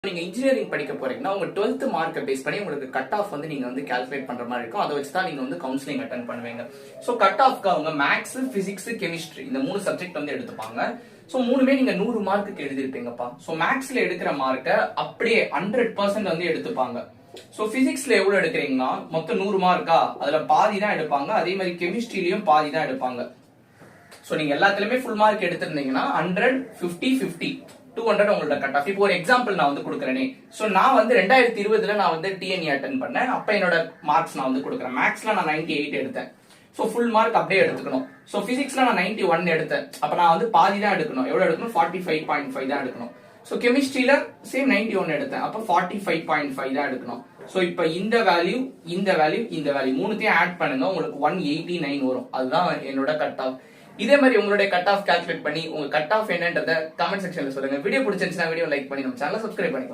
நீங்க இன்ஜினியரிங் படிக்க போறீங்கன்னா உங்க 12th மார்க்கை பேஸ் பண்ணி உங்களுக்கு கட் ஆஃப் வந்து நீங்க வந்து கால்குலேட் பண்ற மாதிரி இருக்கும். அதை வச்சு தான் நீங்க வந்து கவுன்சிலிங் அட்டென்ட் பண்ணுவீங்க. சோ கட் ஆஃப்க்கு அவங்க மேக்ஸ், பிசிக்ஸ், கெமிஸ்ட்ரி இந்த 3 சப்ஜெக்ட் வந்து எடுத்துப்பாங்க. சோ மூணுமே நீங்க 100 மார்க்குக்கு எழுதிருப்பீங்கப்பா. சோ மேக்ஸ்ல எடுக்கிற மார்க்கை அப்படியே 100% வந்து எடுத்துப்பாங்க. சோ பிசிக்ஸ்ல எவ்வளவு எடுக்கிறீங்கன்னா மொத்தம் 100 மார்க்கா, அதுல பாதி தான் எடுப்பாங்க. அதே மாதிரி கெமிஸ்ட்ரியிலயும் பாதி தான் எடுப்பாங்க. சோ நீங்க எல்லாத்துலயுமே ஃபுல் மார்க் எடுத்திருந்தீங்கன்னா 100, 50, 50 200 உங்களோட கட் ஆஃப். இப்போ ஒரு எக்ஸாம்பிள் நான் வந்து கொடுக்குறேனே. சோ நான் வந்து 2020 நான் வந்து டிஎன்இ அட்டென்ட் பண்ணேன். அப்ப என்னோட மார்க்ஸ் நான் வந்து கொடுக்குறேன். மேக்ஸ்ல நான் 98 எடுத்தேன். சோ ஃபுல் மார்க் அப்படியே எடுத்துக்கணும். சோ பிசிக்ஸ்ல நான் 91 எடுத்தேன். அப்ப நான் வந்து பாதி தான் எடுக்கணும். எவ்வளவு எடுக்கணும்? 45.5 தான் எடுக்கணும். சோ கெமிஸ்ட்ரியில சேம் 91 எடுத்தேன். அப்ப 45.5 தான் எடுக்கணும். சோ இப்ப இந்த வேல்யூ, இந்த வேல்யூ, இந்த வேல்யூ மூணுத்தையும் ஆட் பண்ணுங்க, உங்களுக்கு 189 வரும். அதுதான் என்னோட கட் ஆஃப். இதே மாதிரி உங்களுடைய கட் ஆஃப் கால்குலேட் பண்ணி உங்க கட் ஆஃப் என்னன்றத கமெண்ட் செக்ஷன்ல சொல்லுங்க. வீடியோ பிடிச்சிருந்துச்சுன்னா வீடியோ லைக் பண்ணி நம்ம சேனலை சப்ஸ்கிரைப் பண்ணிக்கோங்க.